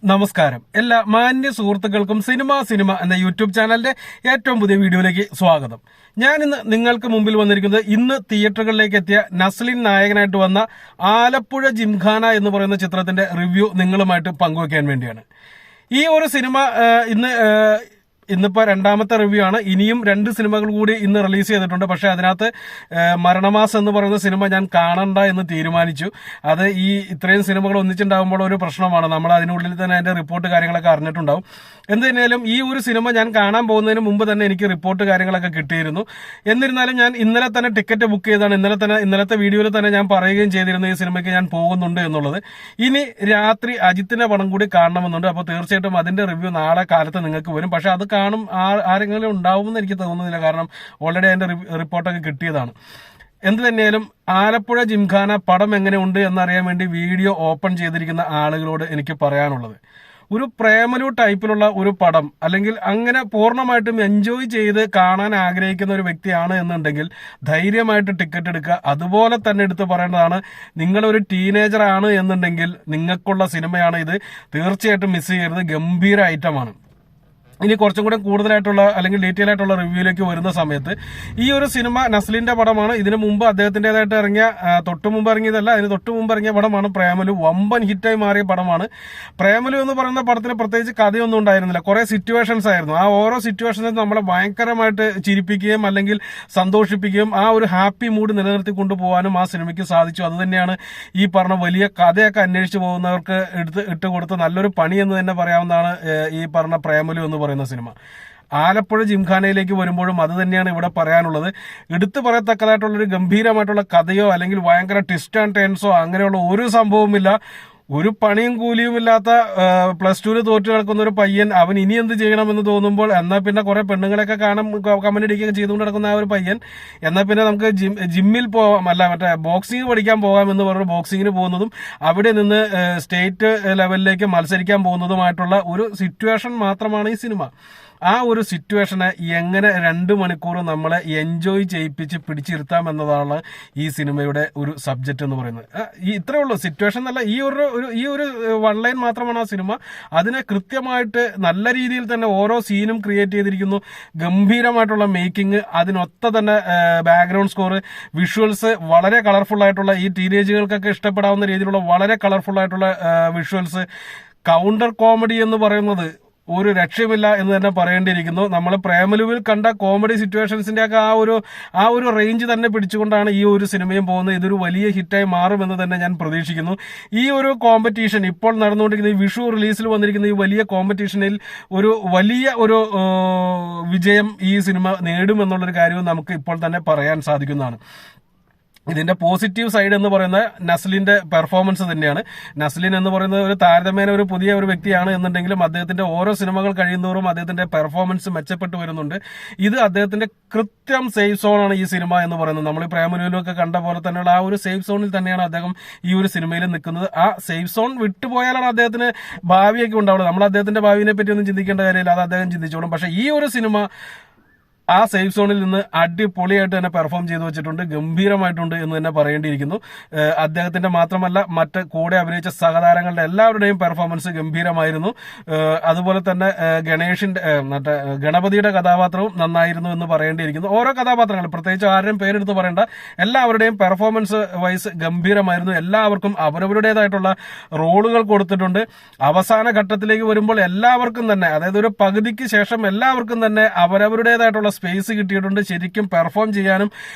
നമസ്കാരം. എല്ലാ മാന്യ സുഹൃത്തുക്കൾക്കും സിനിമ എന്ന യൂട്യൂബ് ചാനലിന്റെ ഏറ്റവും പുതിയ വീഡിയോയിലേക്ക് സ്വാഗതം. ഞാൻ ഇന്ന് നിങ്ങൾക്ക് മുമ്പിൽ വന്നിരിക്കുന്നത് ഇന്ന് തിയേറ്ററുകളിലേക്ക് എത്തിയ നസ്ലിൻ നായകനായിട്ട് വന്ന ആലപ്പുഴ ജിംഖാന എന്ന് പറയുന്ന ചിത്രത്തിന്റെ റിവ്യൂ നിങ്ങളുമായിട്ട് പങ്കുവയ്ക്കാൻ വേണ്ടിയാണ്. ഈ ഒരു സിനിമ ഇന്നിപ്പോ രണ്ടാമത്തെ റിവ്യൂ ആണ്. ഇനിയും 2 സിനിമകൾ കൂടി ഇന്ന് റിലീസ് ചെയ്തിട്ടുണ്ട്. പക്ഷെ അതിനകത്ത് മരണമാസം എന്ന് പറയുന്ന സിനിമ ഞാൻ കാണണ്ട എന്ന് തീരുമാനിച്ചു. അത് ഈ ഇത്രയും സിനിമകൾ ഒന്നിച്ചുണ്ടാകുമ്പോൾ ഒരു പ്രശ്നമാണ്. നമ്മൾ അതിനുള്ളിൽ തന്നെ അതിന്റെ റിപ്പോർട്ട് കാര്യങ്ങളൊക്കെ അറിഞ്ഞിട്ടുണ്ടാവും. എന്ത് തന്നെയാലും ഈ ഒരു സിനിമ ഞാൻ കാണാൻ പോകുന്നതിന് മുമ്പ് തന്നെ എനിക്ക് റിപ്പോർട്ട് കാര്യങ്ങളൊക്കെ കിട്ടിയിരുന്നു. എന്നിരുന്നാലും ഞാൻ ഇന്നലെ തന്നെ ടിക്കറ്റ് ബുക്ക് ചെയ്താണ്. ഇന്നലത്തെ വീഡിയോയിൽ തന്നെ ഞാൻ പറയുകയും ചെയ്തിരുന്നു ഈ സിനിമയ്ക്ക് ഞാൻ പോകുന്നുണ്ട് എന്നുള്ളത്. ഇനി രാത്രി അജിത്തിന്റെ പടം കൂടി കാണണമെന്നുണ്ട്. അപ്പോൾ തീർച്ചയായിട്ടും അതിന്റെ റിവ്യൂ നാളെ കാലത്ത് നിങ്ങൾക്ക് വരും. പക്ഷെ അത് കാണും ആരെങ്കിലും ഉണ്ടാവുമെന്ന് എനിക്ക് തോന്നുന്നില്ല. കാരണം ഓൾറെഡി അതിന്റെ റിപ്പോർട്ടൊക്കെ കിട്ടിയതാണ്. എന്ത് തന്നെയാലും ആലപ്പുഴ ജിംഖാന പടം എങ്ങനെയുണ്ട് എന്നറിയാൻ വേണ്ടി വീഡിയോ ഓപ്പൺ ചെയ്തിരിക്കുന്ന ആളുകളോട് എനിക്ക് പറയാനുള്ളത്, ഒരു പ്രേമലു ടൈപ്പിലുള്ള ഒരു പടം അല്ലെങ്കിൽ അങ്ങനെ പൂർണ്ണമായിട്ടും എൻജോയ് ചെയ്ത് കാണാൻ ആഗ്രഹിക്കുന്ന ഒരു വ്യക്തിയാണ് എന്നുണ്ടെങ്കിൽ ധൈര്യമായിട്ട് ടിക്കറ്റ് എടുക്കുക. അതുപോലെ തന്നെ എടുത്ത് പറയേണ്ടതാണ്, നിങ്ങളൊരു ടീനേജർ ആണ് എന്നുണ്ടെങ്കിൽ നിങ്ങൾക്കുള്ള സിനിമയാണ് ഇത്. തീർച്ചയായിട്ടും മിസ് ചെയ്യരുത്. ഗംഭീര ഐറ്റമാണ്. ഇനി കുറച്ചും കൂടെ കൂടുതലായിട്ടുള്ള അല്ലെങ്കിൽ ഡീറ്റെയിൽ ആയിട്ടുള്ള റിവ്യൂയിലേക്ക് വരുന്ന സമയത്ത് ഈ ഒരു സിനിമ നസ്ലിന്റെ പടമാണ്. ഇതിനു മുമ്പ് അദ്ദേഹത്തിന്റേതായിട്ട് ഇറങ്ങിയ തൊട്ടു മുമ്പ് ഇറങ്ങിയതല്ല, അതിന് തൊട്ടു മുമ്പ് ഇറങ്ങിയ പടമാണ് പ്രേമലു. വമ്പൻ ഹിറ്റായി മാറിയ പടമാണ് പ്രേമലു എന്ന് പറയുന്ന പടത്തിന്. പ്രത്യേകിച്ച് കഥയൊന്നും ഉണ്ടായിരുന്നില്ല, കുറെ സിറ്റുവേഷൻസ് ആയിരുന്നു. ആ ഓരോ സിറ്റുവേഷൻസും നമ്മളെ ഭയങ്കരമായിട്ട് ചിരിപ്പിക്കുകയും അല്ലെങ്കിൽ സന്തോഷിപ്പിക്കുകയും ആ ഒരു ഹാപ്പി മൂഡ് നിലനിർത്തി കൊണ്ടുപോകാനും ആ സിനിമയ്ക്ക് സാധിച്ചു. അത് തന്നെയാണ് ഈ പറഞ്ഞ വലിയ കഥയൊക്കെ അന്വേഷിച്ചു പോകുന്നവർക്ക് ഇട്ട് കൊടുത്ത നല്ലൊരു പണി എന്ന് തന്നെ പറയാവുന്നതാണ് ഈ പറഞ്ഞ പ്രേമലു എന്ന് പറയുന്ന സിനിമ. ആലപ്പുഴ ജിംഖാനയിലേക്ക് വരുമ്പോഴും അത് തന്നെയാണ് ഇവിടെ പറയാനുള്ളത്. എടുത്തു പറയത്തക്കതായിട്ടുള്ളൊരു ഗംഭീരമായിട്ടുള്ള കഥയോ അല്ലെങ്കിൽ ഭയങ്കര ട്വിസ്റ്റ് ആൻഡ് ടേൺസോ അങ്ങനെയുള്ള ഒരു സംഭവമില്ല. ഒരു പണിയും കൂലിയും ഇല്ലാത്ത +2 തോറ്റു കിടക്കുന്ന ഒരു പയ്യൻ, അവൻ ഇനി എന്ത് ചെയ്യണമെന്ന് തോന്നുമ്പോൾ എന്നാൽ പിന്നെ കുറെ പെണ്ണുങ്ങളെയൊക്കെ കാണാൻ കമന്റ് അടിക്കുകയൊക്കെ ചെയ്തുകൊണ്ട് നടക്കുന്ന ആ ഒരു പയ്യൻ, എന്നാൽ പിന്നെ നമുക്ക് ജിമ്മിൽ പോകാം, മറ്റേ ബോക്സിംഗ് പഠിക്കാൻ പോകാം എന്ന് പറഞ്ഞ് ബോക്സിങ്ങിന് പോകുന്നതും അവിടെ നിന്ന് സ്റ്റേറ്റ് ലെവലിലേക്ക് മത്സരിക്കാൻ പോകുന്നതുമായിട്ടുള്ള ഒരു സിറ്റുവേഷൻ മാത്രമാണ് ഈ സിനിമ. ആ ഒരു സിറ്റുവേഷനെ എങ്ങനെ 2 മണിക്കൂർ നമ്മളെ എൻജോയ് ചെയ്യിപ്പിച്ച് പിടിച്ചിരുത്താം എന്നതാണ് ഈ സിനിമയുടെ ഒരു സബ്ജക്റ്റ് എന്ന് പറയുന്നത്. ഇത്രയേ ഉള്ളൂ. സിറ്റുവേഷൻ എന്നല്ല, ഈ ഒരു വൺ ലൈൻ മാത്രമാണ് ആ സിനിമ. അതിനെ കൃത്യമായിട്ട് നല്ല രീതിയിൽ തന്നെ ഓരോ സീനും ക്രിയേറ്റ് ചെയ്തിരിക്കുന്നു. ഗംഭീരമായിട്ടുള്ള മേക്കിംഗ്, അതിനൊത്ത തന്നെ ബാക്ക്ഗ്രൗണ്ട് സ്കോർ, വിഷ്വൽസ് വളരെ കളർഫുൾ ആയിട്ടുള്ള, ഈ ടീനേജുകൾക്കൊക്കെ ഇഷ്ടപ്പെടാവുന്ന രീതിയിലുള്ള വളരെ കളർഫുൾ ആയിട്ടുള്ള വിഷ്വൽസ്. കൗണ്ടർ കോമഡി എന്ന് പറയുന്നത് ഒരു രക്ഷയുമില്ല എന്ന് തന്നെ പറയേണ്ടിയിരിക്കുന്നു. നമ്മൾ പ്രേമലുവിൽ കണ്ട കോമഡി സിറ്റുവേഷൻസിന്റെ ഒക്കെ ആ ഒരു റേഞ്ച് തന്നെ പിടിച്ചുകൊണ്ടാണ് ഈ ഒരു സിനിമയും പോകുന്നത്. ഇതൊരു വലിയ ഹിറ്റായി മാറുമെന്ന് തന്നെ ഞാൻ പ്രതീക്ഷിക്കുന്നു. ഈ ഒരു കോമ്പറ്റീഷൻ ഇപ്പോൾ നടന്നുകൊണ്ടിരിക്കുന്ന ഈ വിഷു റിലീസിൽ വന്നിരിക്കുന്ന ഈ വലിയ കോമ്പറ്റീഷനിൽ ഒരു വലിയ ഒരു വിജയം ഈ സിനിമ നേടുമെന്നുള്ളൊരു കാര്യവും നമുക്ക് ഇപ്പോൾ തന്നെ പറയാൻ സാധിക്കുന്നതാണ്. ഇതിന്റെ പോസിറ്റീവ് സൈഡ് എന്ന് പറയുന്ന നസ്ലിന്റെ പെർഫോമൻസ് തന്നെയാണ്. നസ്ലിൻ എന്ന് പറയുന്നത് ഒരു താരതമ്യേന ഒരു പുതിയ ഒരു വ്യക്തിയാണ് എന്നുണ്ടെങ്കിലും അദ്ദേഹത്തിന്റെ ഓരോ സിനിമകൾ കഴിയുന്നതോറും അദ്ദേഹത്തിന്റെ പെർഫോമൻസ് മെച്ചപ്പെട്ടു വരുന്നുണ്ട്. ഇത് അദ്ദേഹത്തിന്റെ കൃത്യം സേഫ് സോണാണ് ഈ സിനിമ എന്ന് പറയുന്നത്. നമ്മൾ ഈ പ്രേമലുവിലൊക്കെ കണ്ട പോലെ തന്നെയുള്ള ആ ഒരു സേഫ് സോണിൽ തന്നെയാണ് അദ്ദേഹം ഈ ഒരു സിനിമയിൽ നിൽക്കുന്നത്. ആ സേഫ് സോൺ വിട്ടുപോയാലാണ് അദ്ദേഹത്തിന് ഭാവിയൊക്കെ ഉണ്ടാവുന്നത്. നമ്മൾ അദ്ദേഹത്തിന്റെ ഭാവിയെ പറ്റി ഒന്നും ചിന്തിക്കേണ്ട കാര്യമില്ല, അത് അദ്ദേഹം ചിന്തിച്ചോളും. പക്ഷെ ഈ ഒരു സിനിമ ആ സേഫ് സോണിൽ നിന്ന് അടിപൊളിയായിട്ട് തന്നെ പെർഫോം ചെയ്തു വെച്ചിട്ടുണ്ട്. ഗംഭീരമായിട്ടുണ്ട് എന്ന് തന്നെ പറയേണ്ടിയിരിക്കുന്നു. അദ്ദേഹത്തിന്റെ മാത്രമല്ല, മറ്റ് കൂടെ അഭിനയിച്ച സഹതാരങ്ങളുടെ എല്ലാവരുടെയും പെർഫോമൻസ് ഗംഭീരമായിരുന്നു. അതുപോലെ തന്നെ ഗണപതിയുടെ കഥാപാത്രവും നന്നായിരുന്നു എന്ന് പറയേണ്ടിയിരിക്കുന്നു. ഓരോ കഥാപാത്രങ്ങൾ പ്രത്യേകിച്ച് ആരുടെയും പേരെടുത്ത് പറയേണ്ട, എല്ലാവരുടെയും പെർഫോമൻസ് വൈസ് ഗംഭീരമായിരുന്നു. എല്ലാവർക്കും അവരവരുടേതായിട്ടുള്ള റോളുകൾ കൊടുത്തിട്ടുണ്ട്. അവസാന ഘട്ടത്തിലേക്ക് വരുമ്പോൾ എല്ലാവർക്കും തന്നെ, അതായത് ഒരു പകുതിക്ക് ശേഷം എല്ലാവർക്കും തന്നെ അവരവരുടേതായിട്ടുള്ള സ്പേസ് കിട്ടിയിട്ടുണ്ട്. ശരിക്കും പെർഫോം ചെയ്യാനും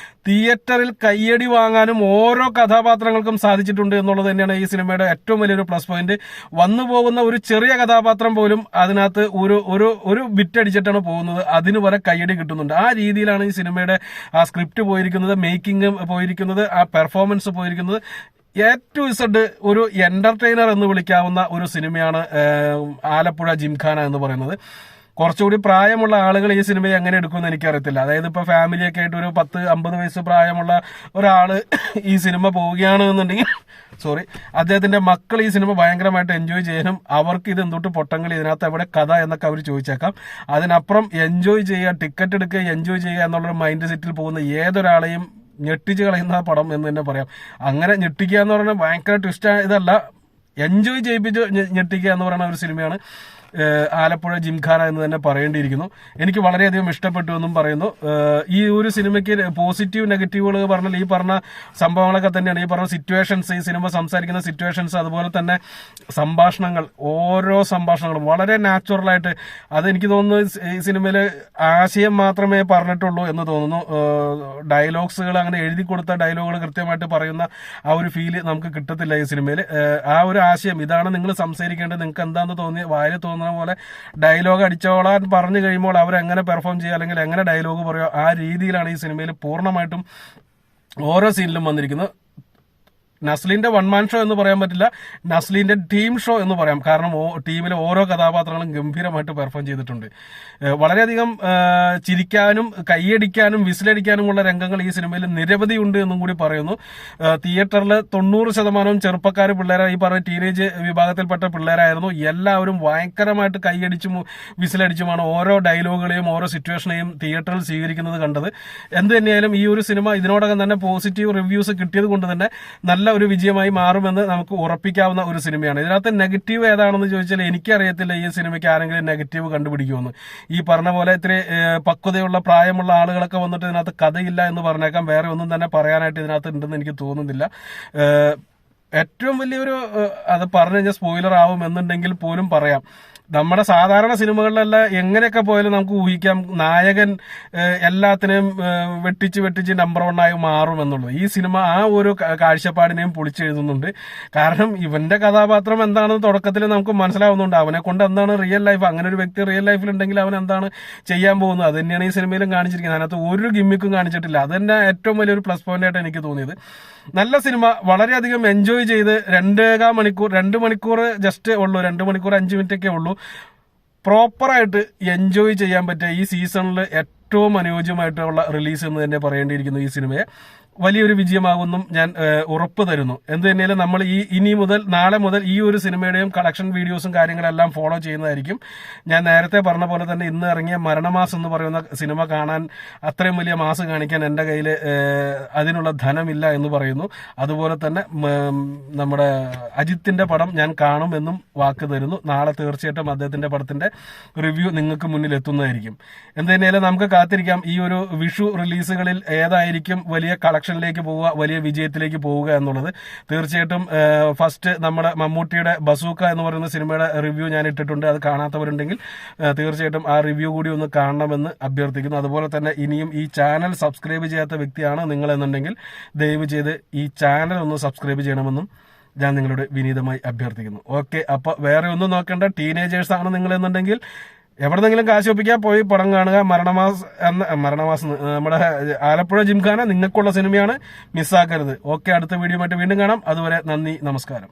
തിയേറ്ററിൽ കയ്യടി വാങ്ങാനും ഓരോ കഥാപാത്രങ്ങൾക്കും സാധിച്ചിട്ടുണ്ട് എന്നുള്ളത് തന്നെയാണ് ഈ സിനിമയുടെ ഏറ്റവും വലിയൊരു പ്ലസ് പോയിന്റ്. വന്നു പോകുന്ന ഒരു ചെറിയ കഥാപാത്രം പോലും അതിനകത്ത് ഒരു ബിറ്റ് അടിച്ചിട്ടാണ് പോകുന്നത്, അതിന് വരെ കയ്യടി കിട്ടുന്നുണ്ട്. ആ രീതിയിലാണ് ഈ സിനിമയുടെ ആ സ്ക്രിപ്റ്റ് പോയിരിക്കുന്നത്, മേക്കിംഗ് പോയിരിക്കുന്നത്, ആ പെർഫോമൻസ് പോയിരിക്കുന്നത്. A to Z ഒരു എന്റർടൈനർ എന്ന് വിളിക്കാവുന്ന ഒരു സിനിമയാണ് ആലപ്പുഴ ജിംഖാന എന്ന് പറയുന്നത്. കുറച്ചുകൂടി പ്രായമുള്ള ആളുകൾ ഈ സിനിമയെ എങ്ങനെ എടുക്കുമെന്ന് എനിക്കറിയത്തില്ല. അതായത് ഇപ്പൊ ഫാമിലിയൊക്കെ ആയിട്ട് ഒരു 10-50 വയസ്സ് പ്രായമുള്ള ഒരാള് ഈ സിനിമ പോവുകയാണ് എന്നുണ്ടെങ്കിൽ അദ്ദേഹത്തിന്റെ മക്കൾ ഈ സിനിമ ഭയങ്കരമായിട്ട് എൻജോയ് ചെയ്യാനും അവർക്ക് ഇത് എന്തൊട്ട് പൊട്ടങ്ങൾ, ഇതിനകത്ത് എവിടെ കഥ എന്നൊക്കെ അവർ ചോദിച്ചേക്കാം. അതിനപ്പുറം എൻജോയ് ചെയ്യുക, ടിക്കറ്റ് എടുക്കുക, എൻജോയ് ചെയ്യുക എന്നുള്ളൊരു മൈൻഡ് സെറ്റിൽ പോകുന്ന ഏതൊരാളെയും ഞെട്ടിച്ച് കളയുന്ന പടം എന്ന് തന്നെ പറയാം. അങ്ങനെ ഞെട്ടിക്കുക എന്ന് പറഞ്ഞാൽ ഭയങ്കര ട്വിസ്റ്റ് ഇതല്ല, എൻജോയ് ചെയ്യിപ്പിച്ച് ഞെട്ടിക്കുക എന്ന് പറയുന്ന ഒരു സിനിമയാണ് ആലപ്പുഴ ജിംഖാന എന്ന് തന്നെ പറയേണ്ടിയിരിക്കുന്നു. എനിക്ക് വളരെയധികം ഇഷ്ടപ്പെട്ടു എന്നും പറയുന്നു. ഈ ഒരു സിനിമയ്ക്ക് പോസിറ്റീവ് നെഗറ്റീവുകൾ പറഞ്ഞാൽ ഈ പറഞ്ഞ സംഭവങ്ങളൊക്കെ തന്നെയാണ്. ഈ പറഞ്ഞ സിറ്റുവേഷൻസ്, ഈ സിനിമ സംസാരിക്കുന്ന സിറ്റുവേഷൻസ്, അതുപോലെ തന്നെ സംഭാഷണങ്ങൾ, ഓരോ സംഭാഷണങ്ങളും വളരെ നാച്ചുറലായിട്ട്, അതെനിക്ക് തോന്നുന്നു ഈ സിനിമയിൽ ആശയം മാത്രമേ പറഞ്ഞിട്ടുള്ളൂ എന്ന് തോന്നുന്നു. ഡയലോഗ്സുകൾ, അങ്ങനെ എഴുതി കൊടുത്ത ഡയലോഗുകൾ കൃത്യമായിട്ട് പറയുന്ന ആ ഒരു ഫീല് നമുക്ക് കിട്ടത്തില്ല ഈ സിനിമയിൽ. ആ ഒരു ആശയം, ഇതാണ് നിങ്ങൾ സംസാരിക്കേണ്ടത്, നിങ്ങൾക്ക് എന്താണെന്ന് തോന്നി വായിൽ തോന്നുന്ന പോലെ ഡയലോഗ് അടിച്ചോളാൻ പറഞ്ഞു കഴിയുമ്പോൾ അവരെങ്ങനെ പെർഫോം ചെയ്യുക, അല്ലെങ്കിൽ എങ്ങനെ ഡയലോഗ് പറയുക, ആ രീതിയിലാണ് ഈ സിനിമയിൽ പൂർണ്ണമായിട്ടും ഓരോ സീനിലും വന്നിരിക്കുന്നത്. നസ്ലിന്റെ വൺ മാൻ ഷോ എന്ന് പറയാൻ പറ്റില്ല, നസ്ലിന്റെ ടീം ഷോ എന്ന് പറയാം. കാരണം ടീമിലെ ഓരോ കഥാപാത്രങ്ങളും ഗംഭീരമായിട്ട് പെർഫോം ചെയ്തിട്ടുണ്ട്. വളരെയധികം ചിരിക്കാനും കൈയടിക്കാനും വിസിലടിക്കാനുമുള്ള രംഗങ്ങൾ ഈ സിനിമയിൽ നിരവധി ഉണ്ട് എന്നും കൂടി പറയുന്നു. തിയേറ്ററിൽ 90% ചെറുപ്പക്കാർ പിള്ളേരാണ്, ഈ പറഞ്ഞ ടീനേജ് വിഭാഗത്തിൽപ്പെട്ട പിള്ളേരായിരുന്നു. എല്ലാവരും ഭയങ്കരമായിട്ട് കൈയടിച്ചും വിസിലടിച്ചുമാണ് ഓരോ ഡയലോഗുകളെയും ഓരോ സിറ്റുവേഷനെയും തിയേറ്ററിൽ സ്വീകരിക്കുന്നത് കണ്ടത്. എന്ത് തന്നെയായാലും ഈ ഒരു സിനിമ ഇതിനോടകം തന്നെ പോസിറ്റീവ് റിവ്യൂസ് കിട്ടിയത് കൊണ്ട് തന്നെ നല്ല ഒരു വിജയമായി മാറുമെന്ന് നമുക്ക് ഉറപ്പിക്കാവുന്ന ഒരു സിനിമയാണ്. ഇതിനകത്ത് നെഗറ്റീവ് ഏതാണെന്ന് ചോദിച്ചാൽ എനിക്കറിയത്തില്ല ഈ സിനിമയ്ക്ക് ആരെങ്കിലും നെഗറ്റീവ് കണ്ടുപിടിക്കുമെന്ന്. ഈ പറഞ്ഞ പോലെ ഇത്തിരി പക്വതയുള്ള പ്രായമുള്ള ആളുകളൊക്കെ വന്നിട്ട് ഇതിനകത്ത് കഥയില്ല എന്ന് പറഞ്ഞേക്കാം. വേറെ ഒന്നും തന്നെ പറയാനായിട്ട് ഇതിനകത്ത് ഉണ്ടെന്ന് എനിക്ക് തോന്നുന്നില്ല. ഏറ്റവും വലിയൊരു, അത് പറഞ്ഞു കഴിഞ്ഞാൽ സ്പോയിലർ ആവും എന്നുണ്ടെങ്കിൽ പോലും പറയാം, നമ്മുടെ സാധാരണ സിനിമകളിലെല്ലാം എങ്ങനെയൊക്കെ പോയാലും നമുക്ക് ഊഹിക്കാം നായകൻ എല്ലാത്തിനെയും വെട്ടിച്ച് നമ്പർ 1 ആയി മാറുമെന്നുള്ളത്. ഈ സിനിമ ആ ഒരു കാഴ്ചപ്പാടിനെയും പൊളിച്ചെഴുതുന്നുണ്ട്. കാരണം ഇവന്റെ കഥാപാത്രം എന്താണെന്ന് തുടക്കത്തിൽ നമുക്ക് മനസ്സിലാവുന്നുണ്ട്. അവനെ കൊണ്ട് എന്താണ് റിയൽ ലൈഫ്, അങ്ങനെ ഒരു വ്യക്തി റിയൽ ലൈഫിൽ ഉണ്ടെങ്കിൽ അവൻ എന്താണ് ചെയ്യാൻ പോകുന്നത്, അത് തന്നെയാണ് ഈ സിനിമയിലും കാണിച്ചിരിക്കുന്നത്. അതിനകത്ത് ഒരു ഗിമ്മിക്കും കാണിച്ചിട്ടില്ല. അത് തന്നെ ഏറ്റവും വലിയൊരു പ്ലസ് പോയിന്റ് ആയിട്ട് എനിക്ക് തോന്നിയത്. നല്ല സിനിമ, വളരെയധികം എൻജോയ് ചെയ്ത് 2 മണിക്കൂർ ജസ്റ്റ് ഉള്ളൂ, 2 മണിക്കൂർ 5 മിനിറ്റ് ഒക്കെ ഉള്ളൂ. പ്രോപ്പറായിട്ട് എൻജോയ് ചെയ്യാൻ പറ്റിയ ഈ സീസണിൽ ഏറ്റവും അനുയോജ്യമായിട്ടുള്ള റിലീസ് എന്ന് തന്നെ പറയേണ്ടിയിരിക്കുന്നു. ഈ സിനിമയെ വലിയൊരു വിജയമാകുമെന്നും ഞാൻ ഉറപ്പ് തരുന്നു. എന്ത് തന്നെയാലും നമ്മൾ നാളെ മുതൽ ഈ ഒരു സിനിമയുടെയും കളക്ഷൻ വീഡിയോസും കാര്യങ്ങളെല്ലാം ഫോളോ ചെയ്യുന്നതായിരിക്കും. ഞാൻ നേരത്തെ പറഞ്ഞ പോലെ തന്നെ ഇന്ന് ഇറങ്ങിയ മരണമാസ് എന്ന് പറയുന്ന സിനിമ കാണാൻ അത്രയും വലിയ മാസ് കാണിക്കാൻ എൻ്റെ കയ്യിൽ അതിനുള്ള ധനമില്ല എന്ന് പറയുന്നു. അതുപോലെ തന്നെ നമ്മുടെ അജിത്തിന്റെ പടം ഞാൻ കാണുമെന്നും വാക്ക് തരുന്നു. നാളെ തീർച്ചയായിട്ടും അദ്ദേഹത്തിന്റെ പടത്തിന്റെ റിവ്യൂ നിങ്ങൾക്ക് മുന്നിൽ എത്തുന്നതായിരിക്കും. എന്ത് തന്നെയാലും നമുക്ക് കാത്തിരിക്കാം ഈ ഒരു വിഷു റിലീസുകളിൽ ഏതായിരിക്കും വലിയ കളക്ഷനിലേക്ക് പോവുക, വലിയ വിജയത്തിലേക്ക് പോവുക എന്നുള്ളത്. തീർച്ചയായിട്ടും ഫസ്റ്റ് നമ്മുടെ മമ്മൂട്ടിയുടെ ബസൂക്ക എന്ന് പറയുന്ന സിനിമയുടെ റിവ്യൂ ഞാൻ ഇട്ടിട്ടുണ്ട്. അത് കാണാത്തവരുണ്ടെങ്കിൽ തീർച്ചയായിട്ടും ആ റിവ്യൂ കൂടി ഒന്ന് കാണണമെന്ന് അഭ്യർത്ഥിക്കുന്നു. അതുപോലെ തന്നെ ഇനിയും ഈ ചാനൽ സബ്സ്ക്രൈബ് ചെയ്യാത്ത വ്യക്തിയാണ് നിങ്ങളെന്നുണ്ടെങ്കിൽ ദയവ് ചെയ്ത് ഈ ചാനൽ ഒന്ന് സബ്സ്ക്രൈബ് ചെയ്യണമെന്നും ഞാൻ നിങ്ങളോട് വിനീതമായി അഭ്യർത്ഥിക്കുന്നു. ഓക്കെ, അപ്പോൾ വേറെ ഒന്നും നോക്കേണ്ട, ടീനേജേഴ്സ് ആണ് നിങ്ങളെന്നുണ്ടെങ്കിൽ എവിടെന്നെങ്കിലും കാശ് ഒപ്പിക്കാൻ പോയി പടം കാണുക. മരണമാസ് നമ്മുടെ ആലപ്പുഴ ജിംഖാന നിങ്ങൾക്കുള്ള സിനിമയാണ്, മിസ്സാക്കരുത്. ഓക്കെ, അടുത്ത വീഡിയോ ആയിട്ട് വീണ്ടും കാണാം. അതുവരെ നന്ദി, നമസ്കാരം.